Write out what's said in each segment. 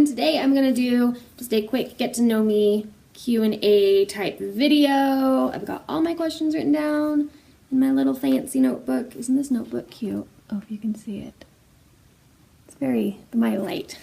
everyone. Today I'm going to do just a quick get to know me Q&A type video. I've got all my questions written down in my little fancy notebook. Isn't this notebook cute? Oh, if you can see it. It's very, my light.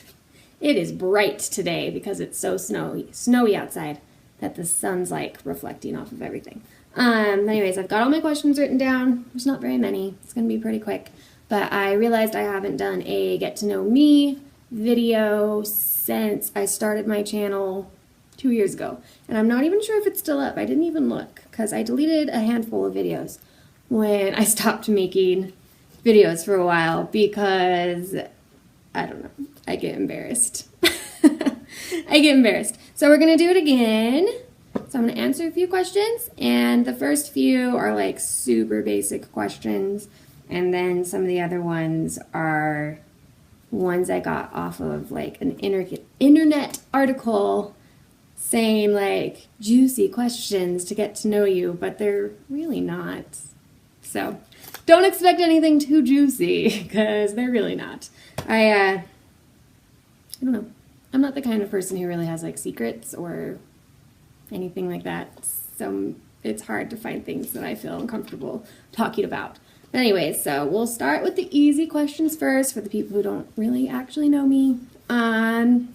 It is bright today because it's so snowy outside that the sun's like reflecting off of everything. Anyways, I've got all my questions written down. There's not very many. It's going to be pretty quick. But I realized I haven't done a get to know me video since I started my channel 2 years ago. And I'm not even sure if it's still up. I didn't even look because I deleted a handful of videos when I stopped making videos for a while because, I don't know, I get embarrassed. I get embarrassed. So we're going to do it again. So I'm going to answer a few questions, and the first few are like super basic questions, and then some of the other ones are ones I got off of like an internet article saying like juicy questions to get to know you, but they're really not. So don't expect anything too juicy because they're really not. I don't know. I'm not the kind of person who really has like secrets or anything like that. So it's hard to find things that I feel uncomfortable talking about. But anyways, so we'll start with the easy questions first for the people who don't really actually know me. My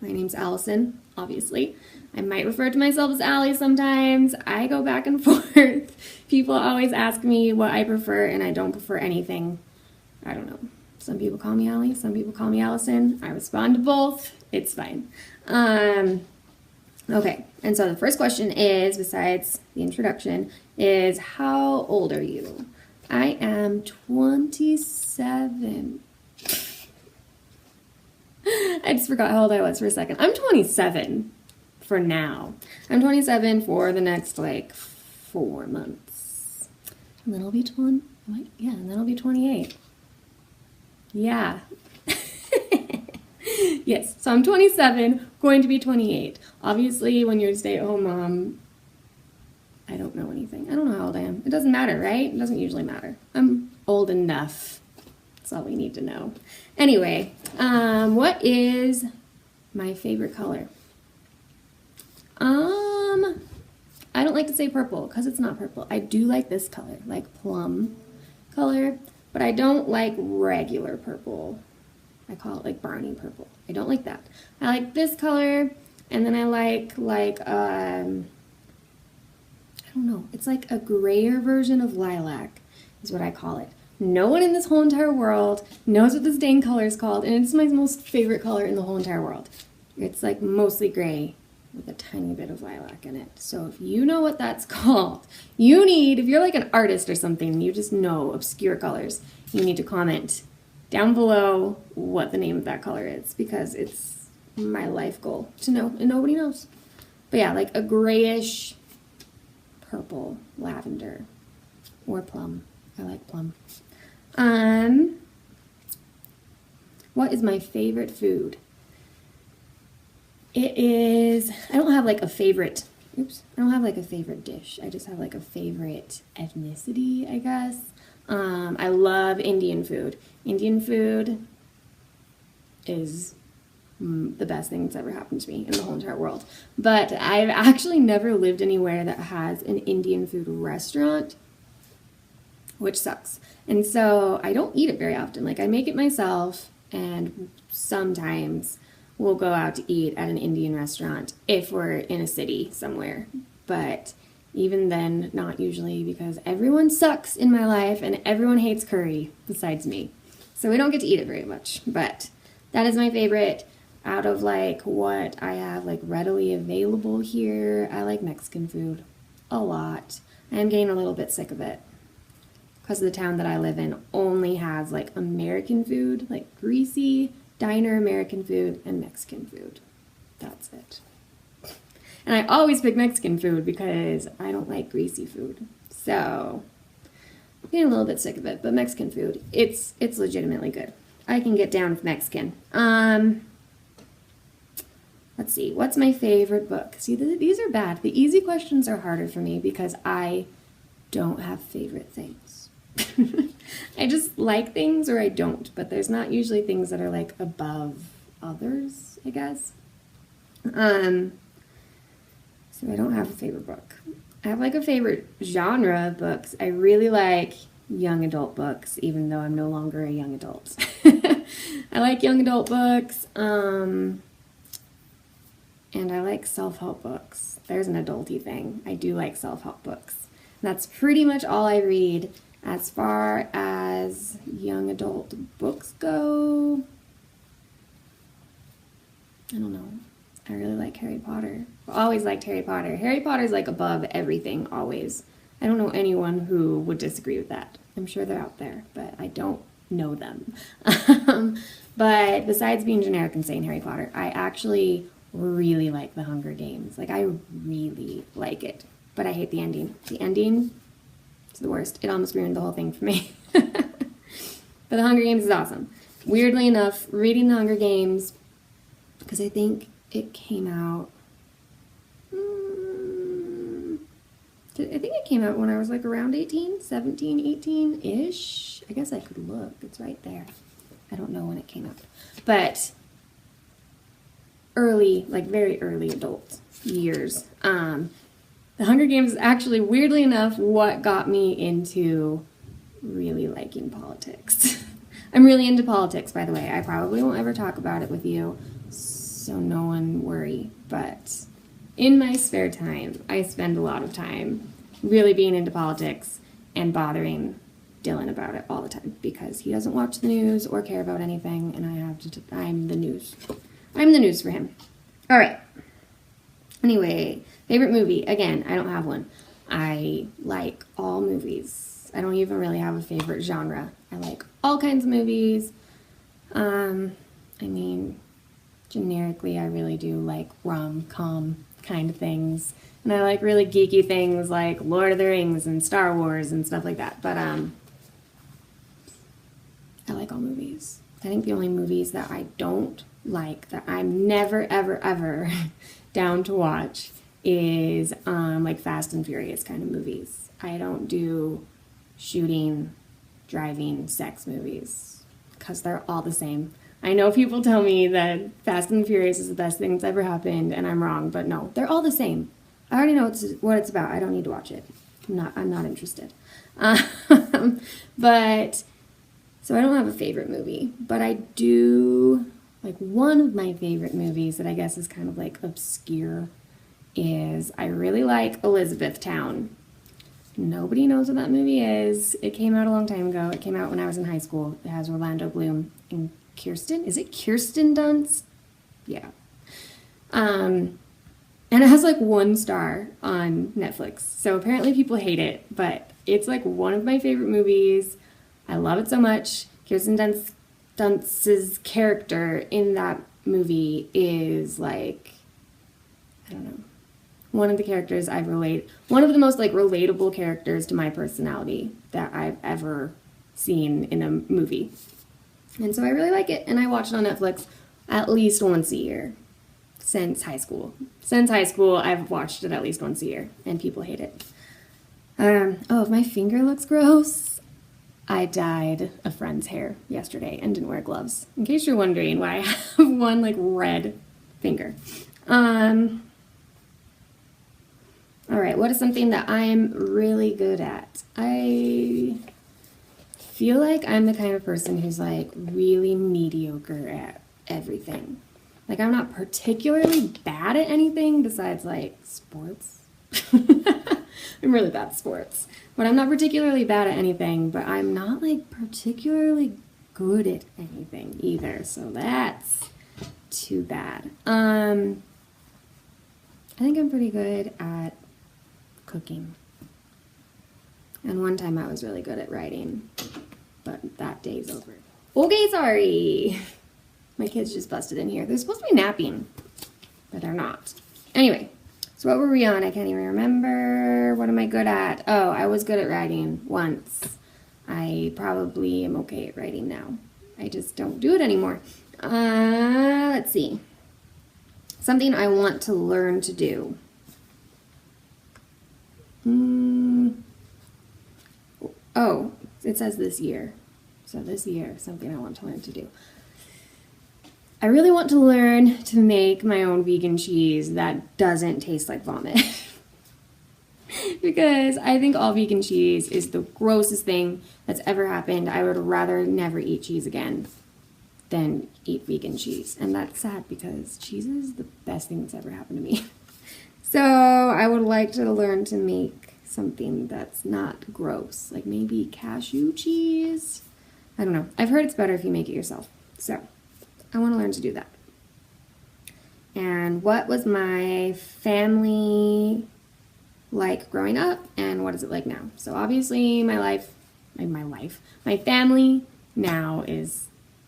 name's Allison, obviously. I might refer to myself as Allie sometimes. I go back and forth. People always ask me what I prefer, and I don't prefer anything. I don't know. Some people call me Allie, some people call me Allison. I respond to both. It's fine. Okay, and so the first question is, besides the introduction, is how old are you? I am 27. I just forgot how old I was for a second. I'm 27 for now. I'm 27 for the next like 4 months. And then I'll be 20. Yeah, and then I'll be 28. Yeah. Yes, so I'm 27, going to be 28. Obviously, when you're a stay-at-home mom, I don't know anything. I don't know how old I am. It doesn't matter, right? It doesn't usually matter. I'm old enough. That's all we need to know. Anyway, what is my favorite color? I don't like to say purple because it's not purple. I do like this color, like plum color, but I don't like regular purple. I call it like brownie purple. I don't like that. I like this color, and then I like I don't know. It's like a grayer version of lilac is what I call it. No one in this whole entire world knows what this dang color is called, and it's my most favorite color in the whole entire world. It's like mostly gray with a tiny bit of lilac in it. So if you know what that's called, if you're like an artist or something, you just know obscure colors, you need to comment down below what the name of that color is, because it's my life goal to know, and nobody knows. But yeah, like a grayish purple, lavender, or plum. I like plum. What is my favorite food? It is, I don't have like a favorite dish. I just have like a favorite ethnicity, I guess. I love Indian food. Indian food is the best thing that's ever happened to me in the whole entire world. But I've actually never lived anywhere that has an Indian food restaurant, which sucks. And so I don't eat it very often. Like I make it myself, and sometimes we'll go out to eat at an Indian restaurant if we're in a city somewhere. But even then, not usually, because everyone sucks in my life and everyone hates curry besides me. So we don't get to eat it very much. But that is my favorite. Out of like what I have like readily available here, I like Mexican food a lot. I am getting a little bit sick of it because the town that I live in only has like American food, like greasy diner American food and Mexican food. That's it. And I always pick Mexican food because I don't like greasy food. So I'm getting a little bit sick of it, but Mexican food, it's legitimately good. I can get down with Mexican. Let's see, what's my favorite book? See, these are bad. The easy questions are harder for me because I don't have favorite things. I just like things or I don't, but there's not usually things that are like above others, I guess. So I don't have a favorite book. I have like a favorite genre of books. I really like young adult books, even though I'm no longer a young adult. I like young adult books, and I like self-help books. There's an adulty thing. I do like self-help books. That's pretty much all I read as far as young adult books go. I don't know. I really like Harry Potter. I've always liked Harry Potter. Harry Potter's like above everything, always. I don't know anyone who would disagree with that. I'm sure they're out there, but I don't know them. But besides being generic and saying Harry Potter, I actually really like The Hunger Games. Like, I really like it. But I hate the ending. The ending is the worst. It almost ruined the whole thing for me. But The Hunger Games is awesome. Weirdly enough, reading The Hunger Games, because I think it came out, I think it came out when I was like around 18, 17, 18-ish. I guess I could look. It's right there. I don't know when it came out. But early, like very early adult years. The Hunger Games is actually, weirdly enough, what got me into really liking politics. I'm really into politics, by the way. I probably won't ever talk about it with you, so no one worry. But in my spare time, I spend a lot of time really being into politics and bothering Dylan about it all the time because he doesn't watch the news or care about anything, and I have to. I'm the news. I'm the news for him. All right. Anyway, favorite movie. Again, I don't have one. I like all movies. I don't even really have a favorite genre. I like all kinds of movies. I mean, generically, I really do like rom-com kind of things. And I like really geeky things like Lord of the Rings and Star Wars and stuff like that. But I like all movies. I think the only movies that I don't like, that I'm never, ever, ever down to watch is like Fast and Furious kind of movies. I don't do shooting, driving, sex movies because they're all the same. I know people tell me that Fast and Furious is the best thing that's ever happened, and I'm wrong, but no, they're all the same. I already know what it's about. I don't need to watch it. I'm not interested. But so I don't have a favorite movie, but I do like one of my favorite movies that I guess is kind of like obscure is I really like Elizabethtown. Nobody knows what that movie is. It came out a long time ago. It came out when I was in high school. It has Orlando Bloom and Kirsten. Is it Kirsten Dunst? Yeah. And it has like 1 star on Netflix. So apparently people hate it, but it's like one of my favorite movies. I love it so much. Kirsten Dunst's character in that movie is like, I don't know, one of the characters one of the most like relatable characters to my personality that I've ever seen in a movie. And so I really like it, and I watch it on Netflix at least once a year since high school. Since high school, I've watched it at least once a year, and people hate it. Oh, if my finger looks gross, I dyed a friend's hair yesterday and didn't wear gloves. In case you're wondering why I have one like red finger. All right, what is something that I'm really good at? I feel like I'm the kind of person who's like really mediocre at everything. Like, I'm not particularly bad at anything besides like sports. I'm really bad at sports. But I'm not particularly bad at anything, but I'm not like particularly good at anything either. So that's too bad. I think I'm pretty good at cooking. And one time I was really good at writing, but that day's over. Okay, sorry. My kids just busted in here. They're supposed to be napping, but they're not. Anyway, so what were we on? I can't even remember. What am I good at? Oh, I was good at writing once. I probably am okay at writing now. I just don't do it anymore. Let's see. Something I want to learn to do. Oh, it says this year. So this year, something I want to learn to do. I really want to learn to make my own vegan cheese that doesn't taste like vomit. Because I think all vegan cheese is the grossest thing that's ever happened. I would rather never eat cheese again than eat vegan cheese. And that's sad because cheese is the best thing that's ever happened to me. So I would like to learn to make something that's not gross, like maybe cashew cheese. I don't know. I've heard it's better if you make it yourself. So I want to learn to do that. And what was my family like growing up and what is it like now? So obviously my family now is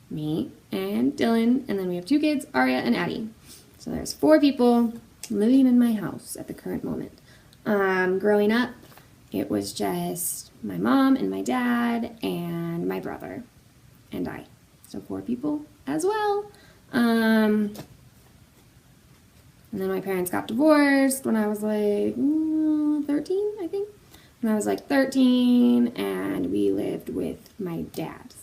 me and Dylan, and then we have 2 kids, Aria and Addie. So there's 4 people living in my house at the current moment. Growing up, it was just my mom and my dad and my brother and I. So 4 people as well. And then my parents got divorced when I was like 13, I think. When I was like 13, and we lived with my dad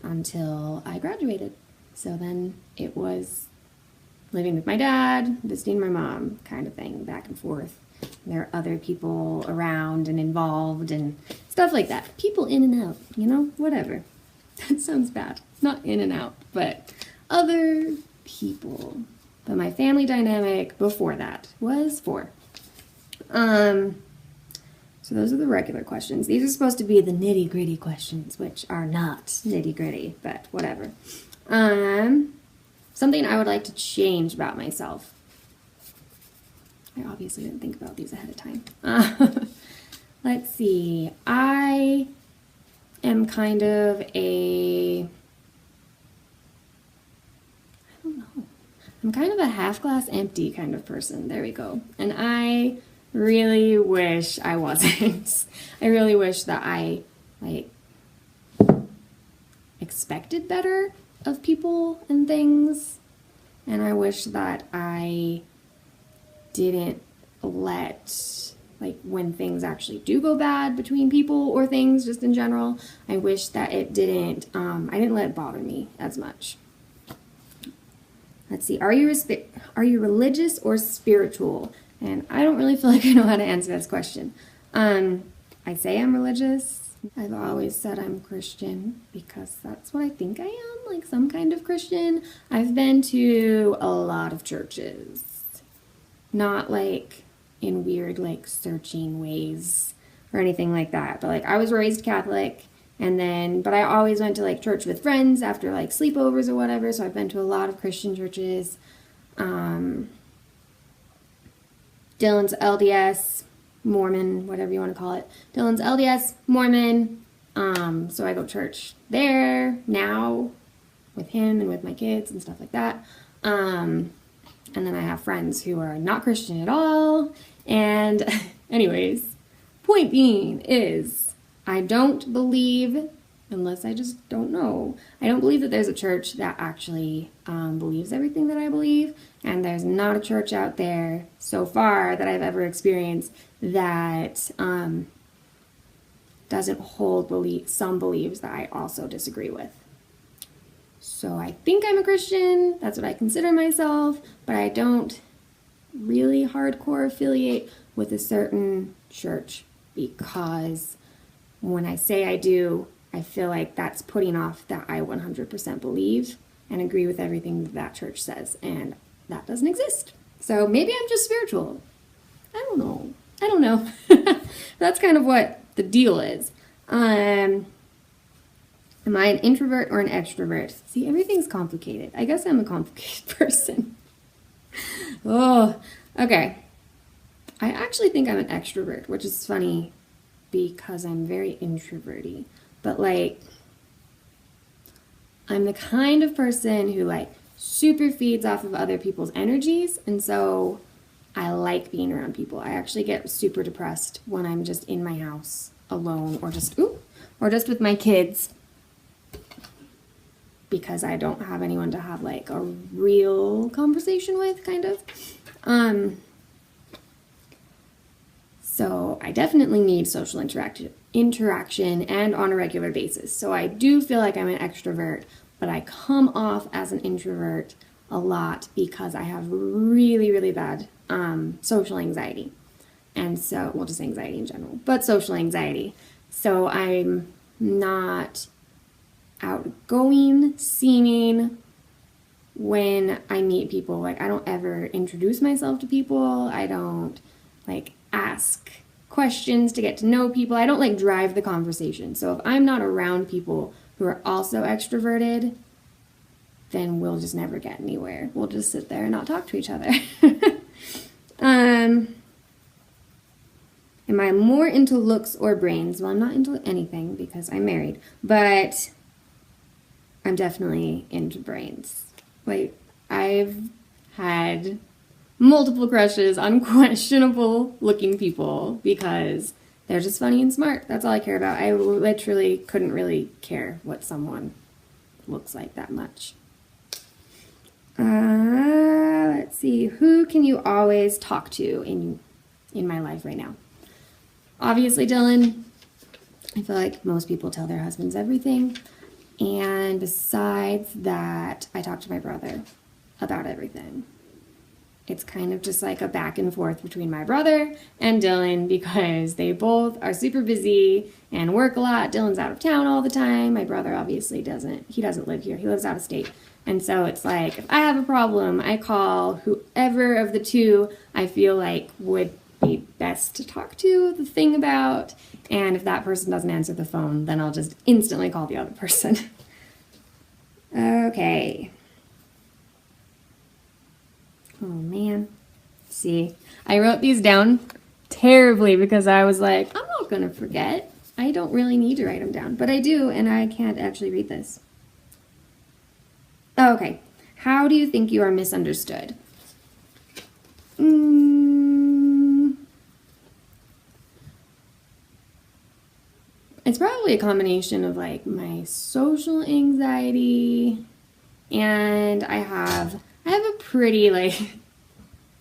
until I graduated. So then it was living with my dad, visiting my mom kind of thing, back and forth. There are other people around and involved and stuff like that. People in and out, you know, whatever. That sounds bad. Not in and out, but other people. But my family dynamic before that was 4. So those are the regular questions. These are supposed to be the nitty-gritty questions, which are not nitty-gritty, but whatever. Something I would like to change about myself. I obviously didn't think about these ahead of time. Let's see. I am kind of a... I'm kind of a half glass empty kind of person. There we go. And I really wish I wasn't. I really wish that I expected better of people and things. And I wish that I didn't let, when things actually do go bad between people or things just in general, I wish that it didn't, I didn't let it bother me as much. Let's see, are you religious or spiritual? And I don't really feel like I know how to answer this question. I say I'm religious. I've always said I'm Christian because that's what I think I am, like some kind of Christian. I've been to a lot of churches. Not like in weird searching ways or anything like that. But I was raised Catholic. But I always went to church with friends after sleepovers or whatever, so I've been to a lot of Christian churches. Dylan's LDS, Mormon, whatever you want to call it. Dylan's LDS, Mormon, so I go to church there now with him and with my kids and stuff like that. And then I have friends who are not Christian at all. And anyways, point being is... I don't believe, unless I just don't know, I don't believe that there's a church that actually believes everything that I believe, and there's not a church out there so far that I've ever experienced that doesn't hold some beliefs that I also disagree with. So I think I'm a Christian, that's what I consider myself, but I don't really hardcore affiliate with a certain church because... when I say I do, I feel like that's putting off that I 100% believe and agree with everything that church says, and that doesn't exist. So maybe I'm just spiritual. I don't know. That's kind of what the deal is. Am I an introvert or an extrovert? See, everything's complicated. I guess I'm a complicated person. Oh, okay. I actually think I'm an extrovert, which is funny because I'm very introverty, but I'm the kind of person who super feeds off of other people's energies, and so I like being around people. I actually get super depressed when I'm just in my house alone or just with my kids because I don't have anyone to have a real conversation with, kind of. So I definitely need social interaction and on a regular basis. So I do feel like I'm an extrovert, but I come off as an introvert a lot because I have really, really bad social anxiety. And so, well, just anxiety in general, but social anxiety. So I'm not outgoing seeming when I meet people. Like, I don't ever introduce myself to people. I don't like ask questions to get to know people. I don't like drive the conversation. So if I'm not around people who are also extroverted, then we'll just never get anywhere. We'll just sit there and not talk to each other. Am I more into looks or brains? Well, I'm not into anything because I'm married, but I'm definitely into brains. Like, I've had multiple crushes on questionable looking people because they're just funny and smart. That's all I care about. I literally couldn't really care what someone looks like that much. Let's see. Who can you always talk to in my life right now? Obviously, Dylan. I feel like most people tell their husbands everything. And besides that, I talk to my brother about everything. It's kind of just like a back and forth between my brother and Dylan because they both are super busy and work a lot. Dylan's out of town all the time. My brother obviously doesn't. He doesn't live here. He lives out of state. And so it's like, if I have a problem, I call whoever of the two I feel like would be best to talk to the thing about. And if that person doesn't answer the phone, then I'll just instantly call the other person. Okay. Oh, man. See, I wrote these down terribly because I was like, I'm not going to forget. I don't really need to write them down, but I do, and I can't actually read this. Okay. How do you think you are misunderstood? It's probably a combination of like my social anxiety, and I have a pretty like,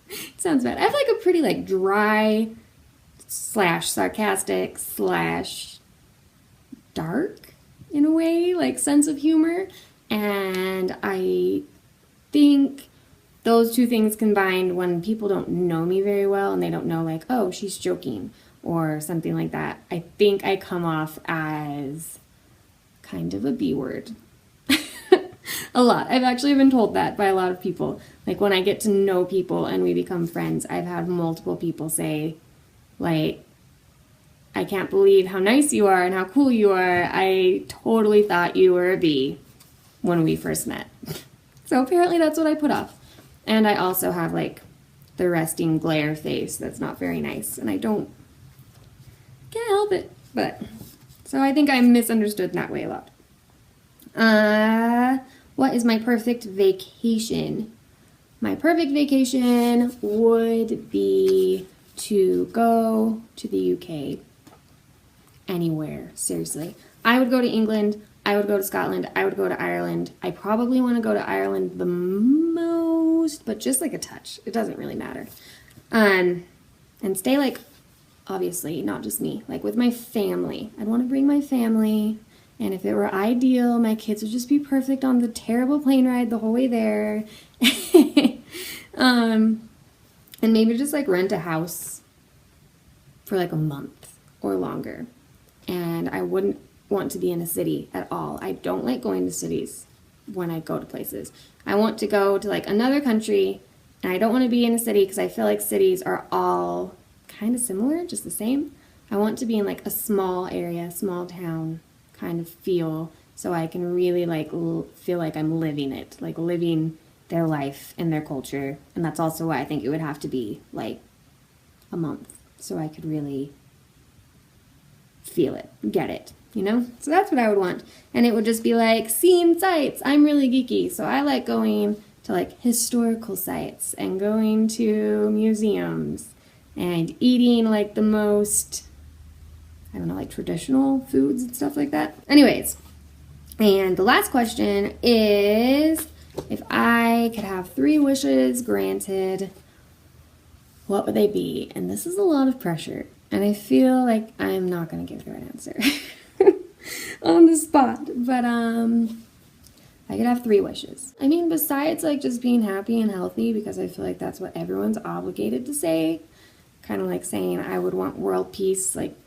it sounds bad. I have like a pretty like dry / sarcastic / dark in a way, like sense of humor. And I think those two things combined, when people don't know me very well and they don't know like, oh, she's joking or something like that, I think I come off as kind of a B word. A lot. I've actually been told that by a lot of people. Like, when I get to know people and we become friends, I've had multiple people say, like, I can't believe how nice you are and how cool you are. I totally thought you were a B when we first met. So apparently that's what I put off. And I also have, like, the resting glare face that's not very nice. And I can't help it. But, so I think I'm misunderstood in that way a lot. What is my perfect vacation? My perfect vacation would be to go to the UK. Anywhere, seriously. I would go to England. I would go to Scotland. I would go to Ireland. I probably want to go to Ireland the most, but just like a touch. It doesn't really matter. And stay like, obviously, not just me, like with my family. I'd want to bring my family. And if it were ideal, my kids would just be perfect on the terrible plane ride the whole way there. And maybe just like rent a house for like a month or longer. And I wouldn't want to be in a city at all. I don't like going to cities when I go to places. I want to go to like another country, and I don't want to be in a city because I feel like cities are all kind of similar, just the same. I want to be in like a small area, small town kind of feel, so I can really like feel like I'm living it, like living their life and their culture. And that's also why I think it would have to be like a month, so I could really feel it, get it, you know? So that's what I would want. And it would just be like seeing sights. I'm really geeky, so I like going to like historical sites and going to museums and eating like the most, I don't know, like traditional foods and stuff like that. Anyways, and the last question is, if I could have 3 wishes granted, what would they be? And this is a lot of pressure, and I feel like I'm not going to give the right answer on the spot. But I I could have 3 wishes. I mean, besides like just being happy and healthy, because I feel like that's what everyone's obligated to say, kind of like saying I would want world peace, like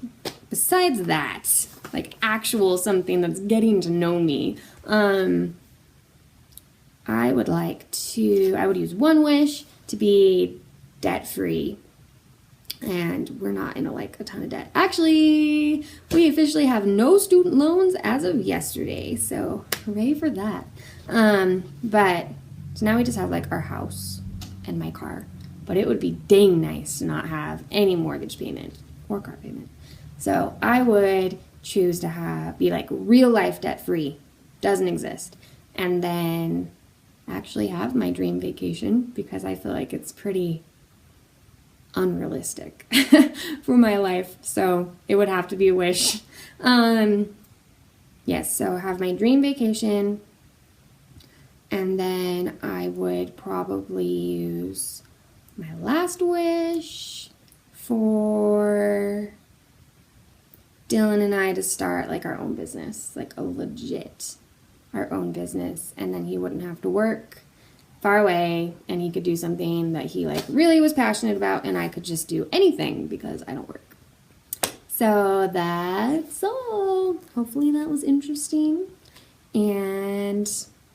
besides that, like actual something that's getting to know me, I would use 1 wish to be debt-free. And we're not in a ton of debt. Actually, we officially have no student loans as of yesterday, so hooray for that. But so now we just have like our house and my car. But it would be dang nice to not have any mortgage payment or car payment. So I would choose to be like real life debt free. Doesn't exist. And then actually have my dream vacation, because I feel like it's pretty unrealistic for my life. So it would have to be a wish. Yes, so have my dream vacation, and then I would probably use my last wish for Dylan and I to start like our own business, like a legit our own business, and then he wouldn't have to work far away and he could do something that he like really was passionate about, and I could just do anything because I don't work. So that's all. Hopefully that was interesting and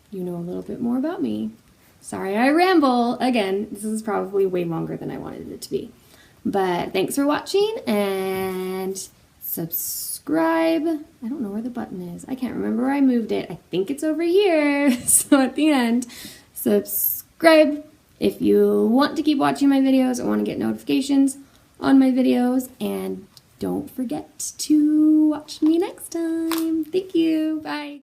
you know a little bit more about me. Sorry I ramble again. This is probably way longer than I wanted it to be, but thanks for watching and subscribe. I don't know where the button is. I can't remember where I moved it. I think it's over here. So at the end, subscribe if you want to keep watching my videos or want to get notifications on my videos, and don't forget to watch me next time. Thank you. Bye.